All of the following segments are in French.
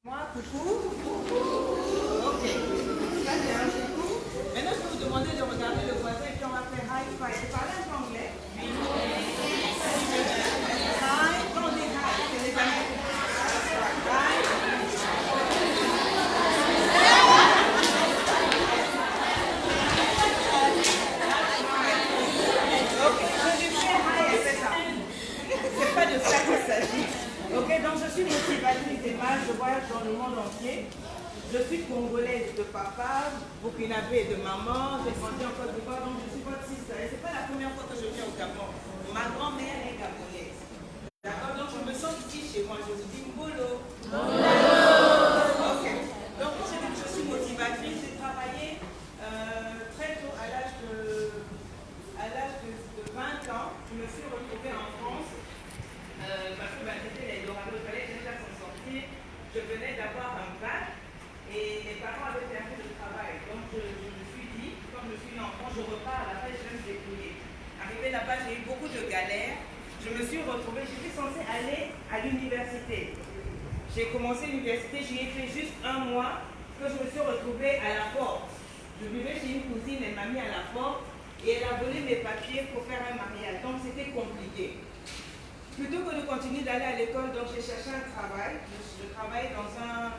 Moi, coucou. Ok. Ça bien, coucou. Maintenant, je vais vous demander de regarder le voisin et puis on va faire high five. Vous parlez un peu anglais? Hi, quand on dit hi, c'est les amis. Hi. Ok, je lui fais hi et c'est ça. C'est pas de ça qu'il s'agit. Ok, donc je suis motivatrice d'image, je voyage dans le monde entier. Je suis congolaise de papa, burkinabé de maman, j'ai grandi en Côte d'Ivoire, donc je suis votre sister. Et c'est pas la première fois que je viens au Gabon. Ma grand-mère est gabonaise. D'accord, donc je me sens ici chez moi, je vous dis Mbolo. Ok, donc quand je dis que je suis motivatrice, j'ai travaillé très tôt à l'âge de 20 ans. Je me suis retrouvée en France. Parce que c'était l'Eldorado, il fallait déjà s'en sortir. Je venais d'avoir un bac et mes parents avaient perdu le travail. Donc je me suis dit, comme je suis une enfant, je repars à la fin, je vais me débrouiller. Arrivé là-bas, j'ai eu beaucoup de galères. Je me suis retrouvée, j'étais censée aller à l'université. J'ai commencé l'université, j'y ai fait juste un mois que je me suis retrouvée à la porte. Je vivais chez une cousine, elle m'a mis à la porte et elle a volé mes papiers pour faire un mariage. Donc c'était compliqué. Plutôt que de continuer d'aller à l'école, donc j'ai cherché un travail. Je travaillais dans un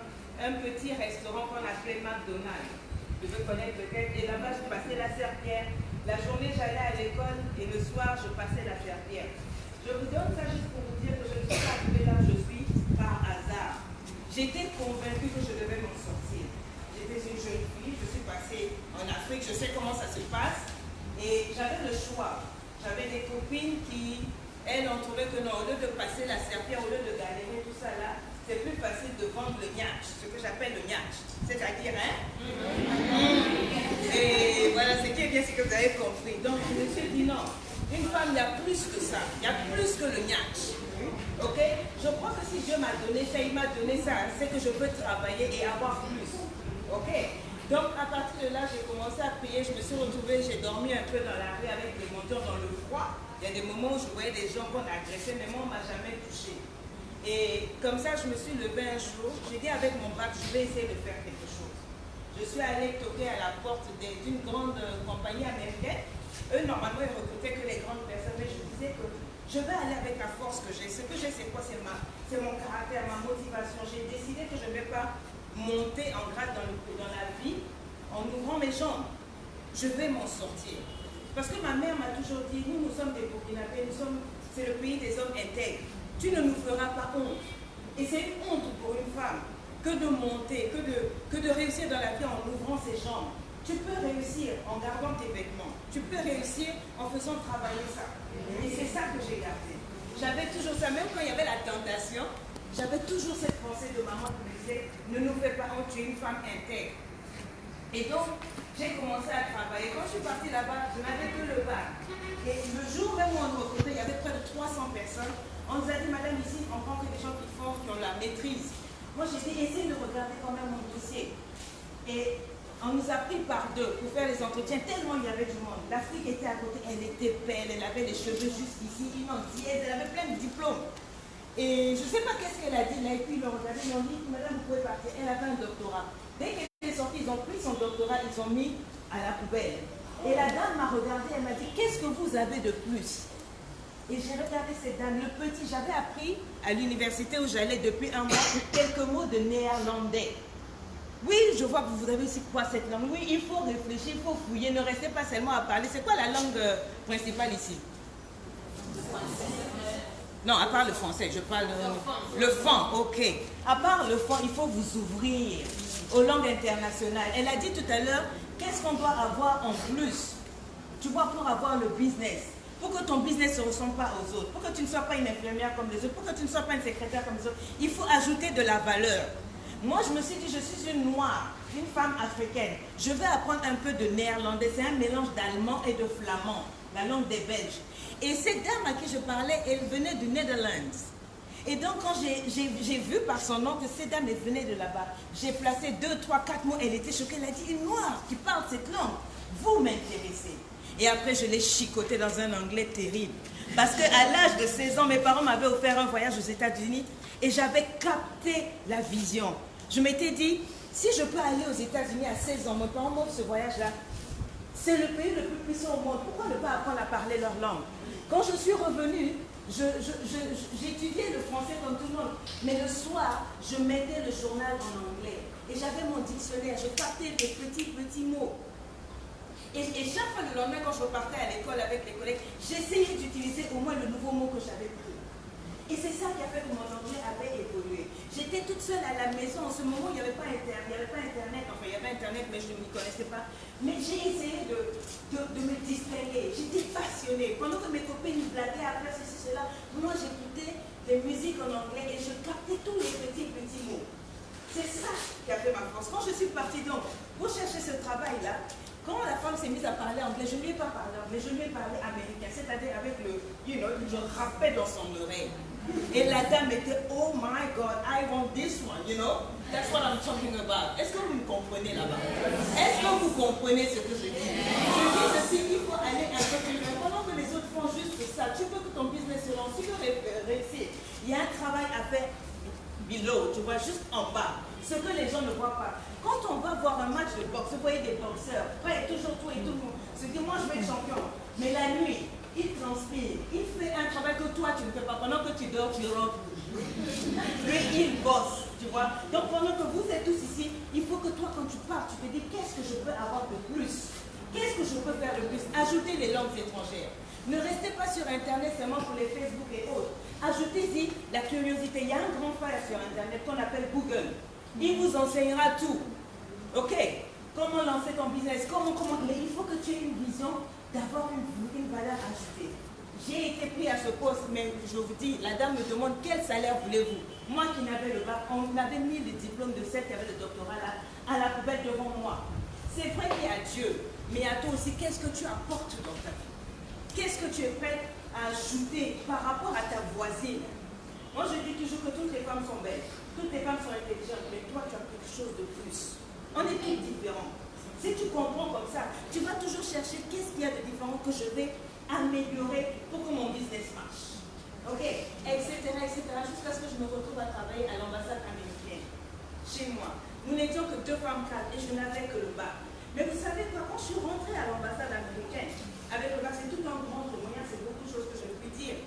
petit restaurant qu'on appelait McDonald's. Je veux connaître peut-être. Et là-bas, je passais la serpillère. La journée, j'allais à l'école et le soir, je passais la serpillère. Je vous donne ça juste pour vous dire que je ne suis pas arrivée là où je suis par hasard. J'étais convaincue que je devais m'en sortir. J'étais une jeune fille, je suis passée en Afrique, je sais comment ça se passe. Et j'avais le choix. J'avais des copines qui... elles ont trouvé que non, au lieu de passer la serpillère, au lieu de galérer tout ça là, c'est plus facile de vendre le gnatch, ce que j'appelle le gnatch. C'est-à-dire, Et voilà, ce qui est bien, c'est que vous avez compris. Donc, je me suis dit non, une femme, il y a plus que ça, il y a plus que le gnatch. Ok? Je crois que si Dieu m'a donné ça, il m'a donné ça, c'est que je peux travailler et avoir plus. Ok? Donc, à partir de là, j'ai commencé à prier, je me suis retrouvée, j'ai dormi un peu dans la rue avec des monteurs dans le froid. Il y a des moments où je voyais des gens qu'on agressait, mais moi, on ne m'a jamais touché. Et comme ça, je me suis levée un jour, j'ai dit avec mon bac, je vais essayer de faire quelque chose. Je suis allée toquer à la porte d'une grande compagnie américaine. Eux, normalement, ils recrutaient que les grandes personnes, mais je disais que je vais aller avec la force que j'ai. Ce que j'ai, c'est quoi? C'est mon caractère, ma motivation. J'ai décidé que je ne vais pas monter en grade dans la vie en ouvrant mes jambes. Je vais m'en sortir. Parce que ma mère m'a toujours dit, nous sommes des Burkinabés, c'est le pays des hommes intègres. Tu ne nous feras pas honte. Et c'est une honte pour une femme que de monter, que de réussir dans la vie en ouvrant ses jambes. Tu peux réussir en gardant tes vêtements. Tu peux réussir en faisant travailler ça. Et c'est ça que j'ai gardé. J'avais toujours ça, même quand il y avait la tentation, j'avais toujours cette pensée de maman qui me disait, ne nous fais pas honte, tu es une femme intègre. Et donc, j'ai commencé à travailler. Quand je suis partie là-bas, je n'avais que le bac. Et le jour même où on nous recrutait, il y avait près de 300 personnes. On nous a dit, madame, ici, on prend que des gens qui ont la maîtrise. Moi, j'ai dit, essayez de regarder quand même mon dossier. Et on nous a pris par deux pour faire les entretiens, tellement il y avait du monde. L'Afrique était à côté, elle était belle, elle avait les cheveux jusqu'ici, une entière, elle avait plein de diplômes. Et je ne sais pas qu'est-ce qu'elle a dit là, et puis ils l'ont regardé, ils ont dit, madame, vous pouvez partir. Elle avait un doctorat. Dès qu'elle est sortie, ils ont pris son doctorat, ils ont mis à la poubelle. Et la dame m'a regardé, elle m'a dit, qu'est-ce que vous avez de plus? Et j'ai regardé cette dame, le petit, j'avais appris à l'université où j'allais depuis un mois quelques mots de néerlandais. Oui, je vois que vous avez aussi quoi cette langue. Oui, il faut réfléchir, il faut fouiller, ne restez pas seulement à parler. C'est quoi la langue principale ici? Non, à part le français, je parle le fond, ok. À part le fond, il faut vous ouvrir aux langues internationales. Elle a dit tout à l'heure, qu'est-ce qu'on doit avoir en plus? Tu vois, pour avoir le business. Pour que ton business ne ressemble pas aux autres. Pour que tu ne sois pas une infirmière comme les autres. Pour que tu ne sois pas une secrétaire comme les autres. Il faut ajouter de la valeur. Moi, je me suis dit, je suis une noire, une femme africaine. Je vais apprendre un peu de néerlandais. C'est un mélange d'allemand et de flamand, la langue des Belges. Et cette dame à qui je parlais, elle venait du Netherlands. Et donc, quand j'ai vu par son nom que cette dame venait de là-bas, j'ai placé 2, 3, 4 mots. Elle était choquée. Elle a dit, une noire qui parle cette langue, vous m'intéressez. Et après, je l'ai chicoté dans un anglais terrible. Parce qu'à l'âge de 16 ans, mes parents m'avaient offert un voyage aux États-Unis et j'avais capté la vision. Je m'étais dit, si je peux aller aux États-Unis à 16 ans, mes parents m'offrent ce voyage-là, c'est le pays le plus puissant au monde. Pourquoi ne pas apprendre à parler leur langue? Quand je suis revenue, j'étudiais le français comme tout le monde. Mais le soir, je mettais le journal en anglais. Et j'avais mon dictionnaire, je partais des petits mots. Et chaque fois le lendemain, quand je repartais à l'école avec les collègues, j'essayais d'utiliser au moins le nouveau mot que j'avais pris. Et c'est ça qui a fait que mon anglais avait évolué. J'étais toute seule à la maison. En ce moment, il n'y avait pas Internet. Enfin, il y avait Internet, mais je ne m'y connaissais pas. Mais j'ai essayé de me distinguer. J'étais passionnée. Pendant que mes copines me blaguaient à faire ceci, cela, moi, j'écoutais des musiques en anglais et je captais tous les petits mots. C'est ça qui a fait ma force. Quand je suis partie donc pour chercher ce travail-là, quand la femme s'est mise à parler anglais, je ne lui ai pas parlé anglais, je lui ai parlé américain. C'est-à-dire avec je rappais dans son oreille. Et la dame était, oh my God, I want this one, That's what I'm talking about. Est-ce que vous me comprenez là-bas? Est-ce que vous comprenez ce que je dis? Je dis ceci, il faut aller un peu plus loin. Pendant que les autres font juste ça, tu veux que ton business se lance, tu veux réussir. Il y a un travail à faire below, tu vois, juste en bas. Ce que les gens ne voient pas. Quand on va voir un match de boxe, vous voyez des boxeurs, prêts, toujours tout et tout le monde. Se dit, moi je vais être champion. Mais la nuit, il transpire, il fait un travail que toi tu ne fais pas. Pendant que tu dors, tu rentres. Lui, il bosse, tu vois. Donc pendant que vous êtes tous ici, il faut que toi, quand tu pars, tu te dis, qu'est-ce que je peux avoir de plus? Qu'est-ce que je peux faire de plus? Ajouter les langues étrangères. Ne restez pas sur Internet seulement pour les Facebook et autres. Ajoutez-y la curiosité. Il y a un grand frère sur Internet qu'on appelle Google. Il vous enseignera tout. Ok? Comment lancer ton business? Mais il faut que tu aies une vision d'avoir une valeur ajoutée. J'ai été pris à ce poste, mais je vous dis, la dame me demande quel salaire voulez-vous? Moi qui n'avais le bac, on avait mis le diplôme de celle qui avait le doctorat là, à la poubelle devant moi. C'est vrai qu'il y a Dieu, mais à toi aussi, qu'est-ce que tu apportes dans ta vie? Qu'est-ce que tu es prête à ajouter par rapport à ta voisine? Moi, je dis toujours que toutes les femmes sont belles, toutes les femmes sont intelligentes, mais toi, tu as quelque chose de plus. On est tous différents. Si tu comprends comme ça, tu vas toujours chercher qu'est-ce qu'il y a de différent que je vais améliorer pour que mon business marche. Ok? Etc. Jusqu'à ce que je me retrouve à travailler à l'ambassade américaine, chez moi. Nous n'étions que 2 femmes cadres et je n'avais que le bac. Mais vous savez quoi, quand je suis rentrée à l'ambassade américaine, avec le bac, c'est tout un grand témoignage, c'est beaucoup de choses que je ne puis dire.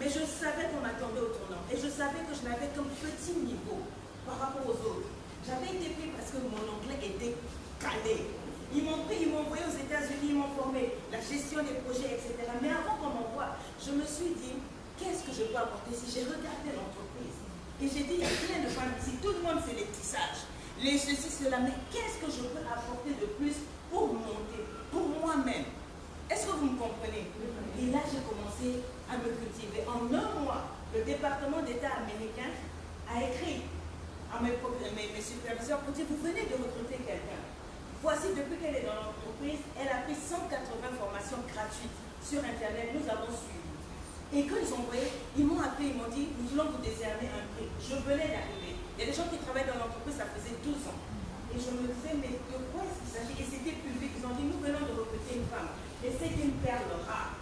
Mais je savais qu'on m'attendait au tournant. Et je savais que je n'avais qu'un petit niveau par rapport aux autres. J'avais été pris parce que mon anglais était calé. Ils m'ont pris, ils m'ont envoyé aux États-Unis, ils m'ont formé la gestion des projets, etc. Mais avant qu'on m'envoie, je me suis dit, qu'est-ce que je peux apporter si j'ai regardé l'entreprise? Et j'ai dit, il y a plein de femmes ici, tout le monde fait les tissages, les ceci, cela, mais qu'est-ce que je peux apporter de plus pour monter, pour moi-même? Est-ce que vous me comprenez? Et là, j'ai commencé à me cultiver. En 1 mois, le département d'État américain a écrit à mes superviseurs pour dire, vous venez de recruter quelqu'un. Voici, depuis qu'elle est dans l'entreprise, elle a pris 180 formations gratuites sur Internet. Nous avons suivi. Et quand ils ont envoyé, ils m'ont appelé, ils m'ont dit, nous voulons vous décerner un prix. Je venais d'arriver. Il y a des gens qui travaillent dans l'entreprise, ça faisait 12 ans. Et je me disais, mais de quoi est-ce qu'il s'agit? Et c'était public. Ils ont dit, nous venons de recruter une femme. Et c'est une perle rare.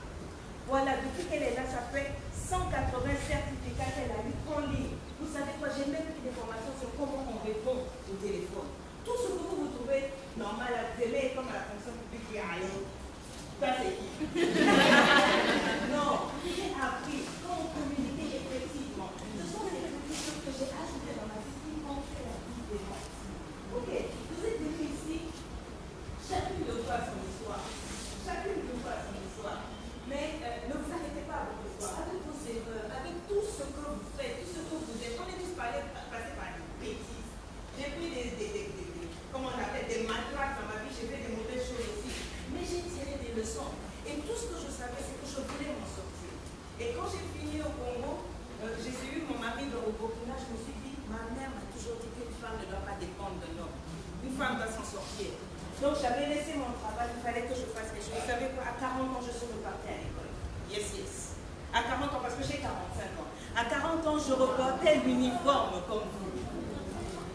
Voilà, depuis qu'elle est là, ça fait 180 certificats qu'elle a eu en ligne. Vous savez quoi, j'ai même pris des formations sur comment on répond au téléphone. Tout ce que vous trouvez normal à la télé, comme à la fonction publique, qui est allô. Ça, c'est qui? Non, j'ai appris comment communiquer effectivement. Ce sont les petites choses que j'ai ajoutées dans ma vie qui ont fait la différence. Ok, vous êtes venus ici, chacune de vous a son histoire. Chacune de vous a son histoire. Mais ne vous arrêtez pas à votre histoire. Avec vos erreurs, avec tout ce que vous faites, tout ce que vous êtes. On est tous passés par des bêtises. J'ai pris comment on appelle, des matraques dans ma vie, j'ai fait des mauvaises choses aussi. Mais j'ai tiré des leçons. Et tout ce que je savais, c'est que je voulais m'en sortir. Et quand j'ai fini au Congo, j'ai suivi mon mari au Burkina, je me suis dit, ma mère m'a toujours dit qu'une femme ne doit pas dépendre d'un homme. Une femme doit s'en sortir. Donc j'avais laissé mon travail, il fallait que je fasse quelque chose. Vous savez quoi, à 40 ans, je suis repartie à l'école. Yes. À 40 ans, parce que j'ai 45 ans. À 40 ans, je reportais l'uniforme comme vous.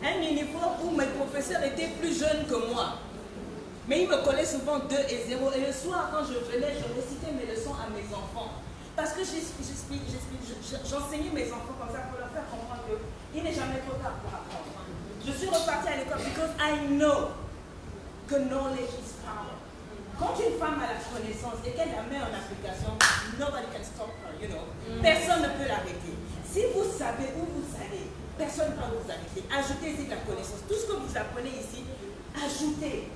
Un uniforme où mes professeurs étaient plus jeunes que moi. Mais ils me collaient souvent 2 et 0. Et le soir, quand je venais, je récitais mes leçons à mes enfants. Parce que j'enseignais mes enfants comme ça pour leur faire comprendre qu'il n'est jamais trop tard pour apprendre. Je suis repartie à l'école because I know que knowledge is power. Quand une femme a la connaissance et qu'elle la met en application, nobody can stop her, you know. Personne ne peut l'arrêter. Si vous savez où vous allez, personne ne peut vous arrêter. Ajoutez-y de la connaissance. Tout ce que vous apprenez ici, ajoutez.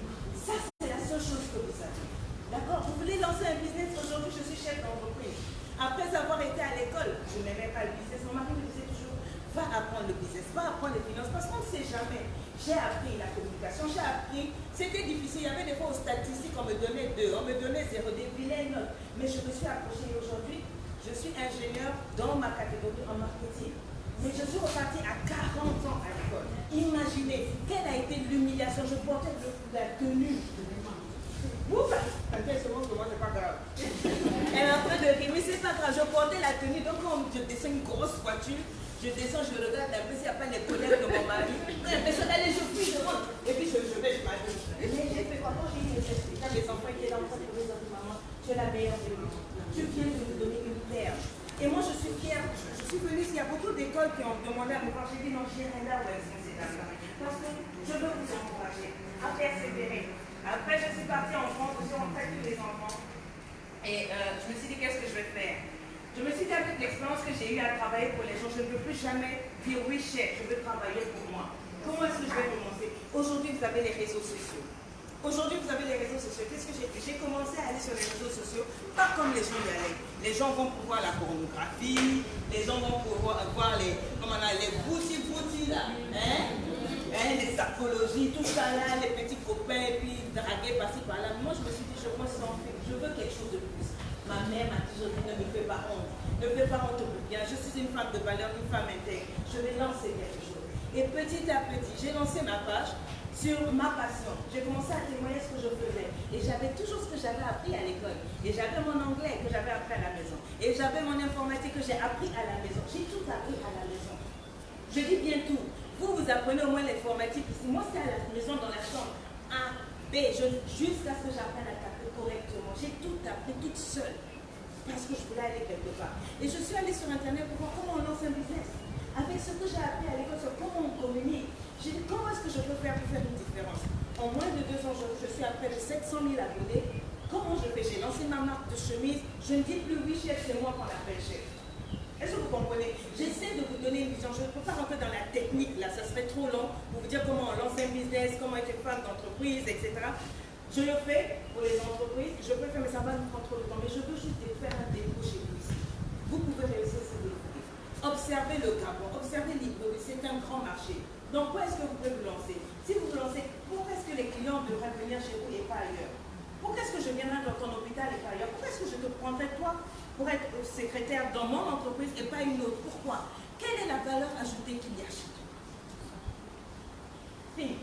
Ça, c'est la seule chose que vous avez. D'accord? Vous voulez lancer un business? Aujourd'hui, je suis chef d'entreprise. Après avoir été à l'école, je n'aimais pas le business. Mon mari me disait toujours, va apprendre le business, va apprendre les finances, parce qu'on ne sait jamais. J'ai appris la communication, j'ai appris, c'était difficile, il y avait des fois aux statistiques, on me donnait 2, on me donnait 0, des vilaines notes. Mais je me suis approchée aujourd'hui, je suis ingénieur dans ma catégorie en marketing. Mais je suis repartie à 40 ans à l'école. Imaginez, quelle a été l'humiliation, je portais la tenue. Vous, t'inquiète, c'est bon, que moi, c'est pas grave. Elle est en train de rire, mais c'est pas grave, je portais la tenue, donc quand je descends une grosse voiture, je descends, je regarde un peu s'il n'y a pas les collègues de mon mari. Allez, je fuis, je rentre. Et puis je vais, je m'habille. Mais j'ai fait quoi? Quand j'ai eu les enfants étaient là en train de me dire, maman, tu es la meilleure de nous. Tu viens de nous donner une perle. Et moi, je suis fière. Je suis venue ici. Il y a beaucoup d'écoles qui ont demandé à me voir. J'ai dit non, j'ai rien là où elles sont ces dames-là. Parce que je veux vous encourager à persévérer. Après, je suis partie en France, je suis rentrée tous les enfants. Et je me suis dit, qu'est-ce que je vais faire? Je me suis dit, avec l'expérience que j'ai eue à travailler pour les gens, je ne peux plus jamais dire oui, chef, je veux travailler pour moi. Comment est-ce que je vais commencer? Aujourd'hui, vous avez les réseaux sociaux. Aujourd'hui, vous avez les réseaux sociaux. Qu'est-ce que j'ai fait? J'ai commencé à aller sur les réseaux sociaux, pas comme les gens y allaient. Les gens vont pouvoir la pornographie, les gens vont pouvoir voir les boutis là, les sapologies, tout ça là, les petits copains, et puis draguer par-ci par-là. Moi, je me suis dit, je veux quelque chose de plus. Ma mère m'a toujours dit, ne me fais pas honte. Ne me fais pas honte au bien. Je suis une femme de valeur, une femme intègre. Je vais lancer quelque chose. Et petit à petit, j'ai lancé ma page sur ma passion. J'ai commencé à témoigner ce que je faisais. Et j'avais toujours ce que j'avais appris à l'école. Et j'avais mon anglais que j'avais appris à la maison. Et j'avais mon informatique que j'ai appris à la maison. J'ai tout appris à la maison. Je dis bien tout. Vous apprenez au moins l'informatique ici. Moi, c'est à la maison, dans la chambre. A, B, jusqu'à ce que j'apprenne à taper correctement. J'ai tout appris toute seule. Parce que je voulais aller quelque part. Et je suis allée sur Internet pour voir comment on lance un business. Avec ce que j'ai appris à l'école sur comment on communique. J'ai dit, comment est-ce que je peux faire pour faire une différence? En moins de 2 ans, je suis à près de 700 000 abonnés. Comment je fais? J'ai lancé ma marque de chemise. Je ne dis plus oui, chef, c'est moi qu'on appelle chef. Est-ce que vous comprenez? J'essaie de vous donner une vision. Je ne peux pas rentrer dans la technique, là, ça serait trop long pour vous dire comment on lance un business, comment être une femme d'entreprise, etc. Je le fais pour les entreprises, je peux le faire, mais ça va nous prendre trop de temps. Mais je veux juste faire un dépôt chez vous ici. Vous pouvez réussir ce défi. Observez le Gabon, observez l'Hybride, c'est un grand marché. Donc, où est-ce que vous pouvez vous lancer? Si vous vous lancez, pourquoi est-ce que les clients devraient venir chez vous et pas ailleurs? Pourquoi est-ce que je viendrai dans ton hôpital et pas ailleurs? Pourquoi est-ce que je te prendrais toi pour être secrétaire dans mon entreprise et pas une autre? Pourquoi? Quelle est la valeur ajoutée qu'il y a chez toi? Fille,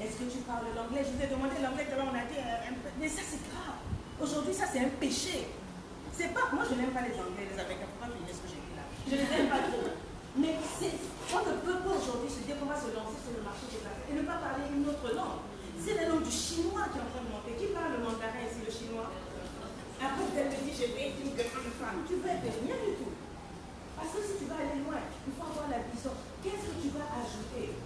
est-ce que tu parles l'anglais? Je vous ai demandé l'anglais, tout à l'heure on a dit un peu. Mais ça c'est grave. Aujourd'hui, ça c'est un péché. C'est pas. Moi je n'aime pas les Anglais, les Américains. Faut pas finir ce que j'ai dit là. Je ne les aime pas trop. Mais on ne peut pas aujourd'hui se dire qu'on va se lancer sur le marché des affaires et ne pas parler une autre langue. C'est la langue du chinois qui est en train de monter. Qui parle le mandarin ici, le chinois? Après, elle me dit, je vais être une femme. Tu vas être rien du tout. Parce que si tu vas aller loin, il faut avoir la vision. Qu'est-ce que tu vas ajouter?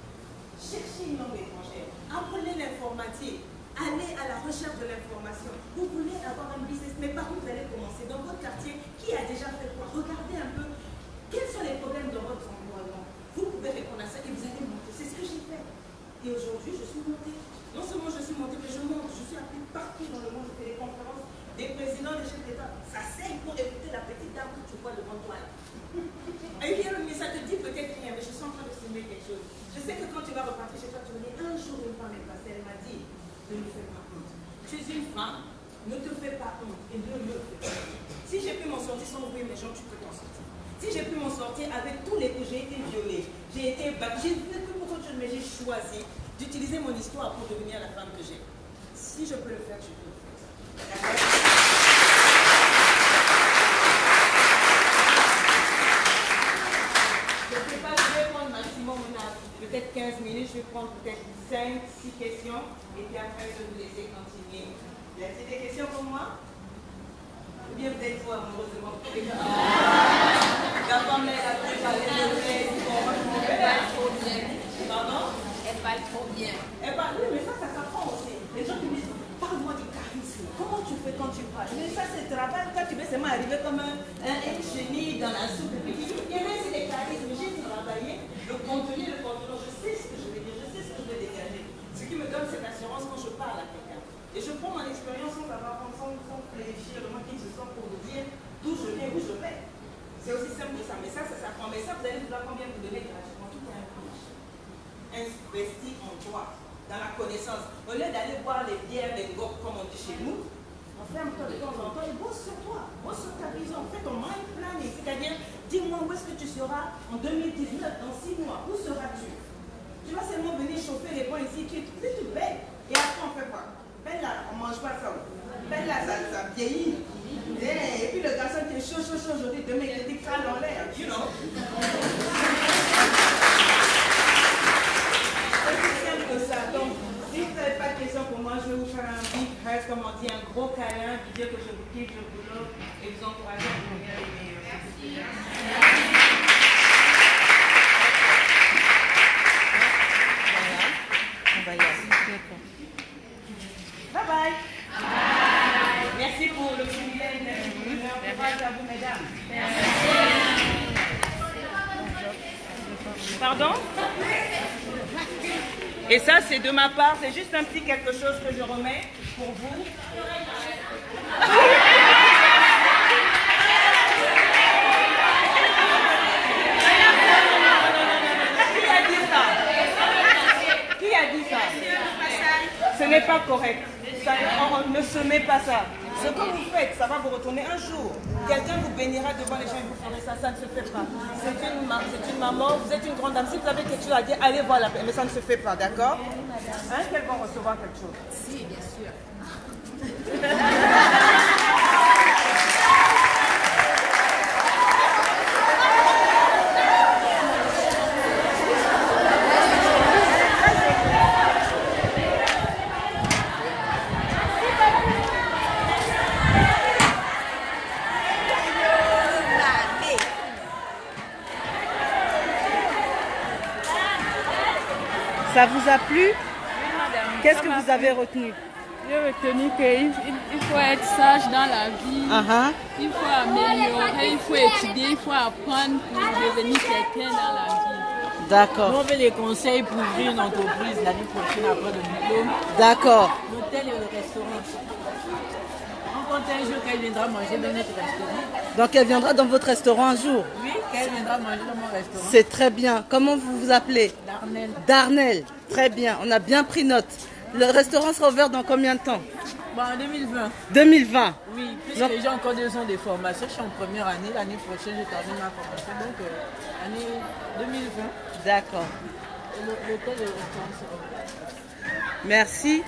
Cherchez une langue étrangère. Apprenez l'informatique. Allez à la recherche de l'information. Vous voulez avoir un business, mais par où vous allez commencer? Dans votre quartier, qui a déjà fait quoi? Regardez un peu. Quels sont les problèmes dans votre environnement? Vous pouvez répondre à ça et vous allez monter. C'est ce que j'ai fait. Et aujourd'hui, je suis montée. Non seulement je suis montée, mais je monte. Je suis appelée partout dans le monde. Je fais des conférences des présidents, des chefs d'État. Ça sert pour écouter la petite dame que tu vois devant toi. Et bien, mais ça te dit peut-être rien, mais je suis en train de simuler quelque chose. Je sais que quand tu vas repartir chez toi, tu vas dire, un jour une femme est passée, elle m'a dit, ne me fais pas honte. Tu es une femme, ne te fais pas honte et ne me fais pas honte. Si j'ai pu m'en sortir sans ouvrir mes jambes, tu peux t'en sortir. Si j'ai pu m'en sortir avec tous les coups, j'ai été violée, j'ai été battue, j'ai fait beaucoup de choses, mais j'ai choisi d'utiliser mon histoire pour devenir la femme que j'ai. Si je peux le faire, je peux le faire. D'accord? Je ne sais pas, je vais prendre maximum, on a peut-être 15 minutes, je vais prendre peut-être 5-6 questions, et puis après je vais vous laisser continuer. Y a-t-il des questions pour moi? Ou bien vous êtes trop amoureuse de moi? La femme là, elle a préparé le reste, pardon? parle trop bien. Eh ben, oui, mais ça s'apprend aussi. Les gens qui me disent, parle-moi du charisme. Comment tu fais quand tu parles? Mais ça, c'est travail. Toi, tu veux seulement arriver comme un chenille dans la soupe. Et puis, tu dis, il y a des charismes. J'ai travaillé le contenu, je sais ce que je vais dire, je sais ce que je vais dégager. Ce qui me donne cette assurance quand je parle à quelqu'un. Et je prends mon expérience sans réfléchir, le moins qui se sent pour vous dire d'où je viens, où je vais. C'est aussi simple que ça. Mais ça s'apprend. Mais ça, vous allez vouloir combien vous donner gratuitement. Tout est un prix. Investi en toi, dans la connaissance. Au lieu d'aller boire les bières, les gobes, comme on dit chez nous, ferme-toi de temps en temps et bosse sur toi, bosse sur ta vision, fais ton mind planning, c'est-à-dire, dis-moi où est-ce que tu seras en 2019, dans 6 mois, où seras-tu? Tu vas seulement venir chauffer les points ici, tu payes, et après on fait quoi? Ben là, on mange pas ça, ben là, ça vieillit, et puis le garçon qui est chaud aujourd'hui, demain il est crâne en l'air, you know. C'est aussi simple que ça, donc, si vous n'avez pas de questions pour moi, je vais vous faire un big hug, comme on dit, un gros câlin, vous dire que je vous kiffe, je vous love, et vous encourager à devenir les meilleurs. Voilà, on va y aller. Bye bye. Merci pour le privilège d'être venu. Courage à vous, mesdames. Pardon? Et ça, c'est de ma part, c'est juste un petit quelque chose que je remets pour vous. Qui a dit ça? Qui a dit ça? Ce n'est pas correct. Ça, on ne se met pas ça. Ce que vous faites, ça va vous retourner un jour. Quelqu'un vous bénira devant les gens et vous ferez ça. Ça ne se fait pas. C'est une maman, vous êtes une grande dame. Si vous avez quelque chose à dire, allez voir la paix. Mais ça ne se fait pas, d'accord? Hein, qu'elles vont recevoir quelque chose. Si, bien sûr. Ça vous a plu? Oui, madame. Qu'est-ce que vous avez retenu? J'ai retenu qu'il faut être sage dans la vie, il faut améliorer, il faut étudier, il faut apprendre pour devenir quelqu'un dans la vie. D'accord. Nous, on fait les conseils pour ouvrir une entreprise l'année prochaine après le diplôme. D'accord. L'hôtel et le restaurant. On compte un jour qu'elle viendra manger dans notre restaurant. Donc elle viendra dans votre restaurant un jour? Oui, qu'elle viendra manger dans mon restaurant. C'est très bien. Comment vous vous appelez? Darnel. Darnel. Très bien. On a bien pris note. Le restaurant sera ouvert dans combien de temps? Bon, en 2020. 2020. Oui, puisque j'ai encore 2 ans de formation. Je suis en première année. L'année prochaine, je termine ma formation. Donc, année 2020. D'accord. Et l'hôtel et le restaurant sera ouvert. Merci.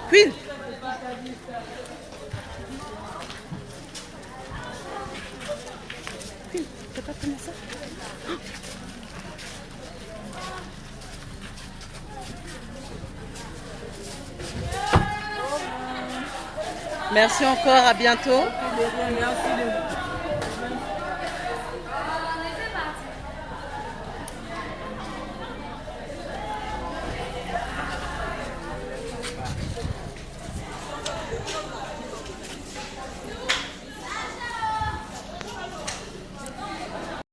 Queen. Queen, t'as pas pris ça? Merci encore, à bientôt. Merci de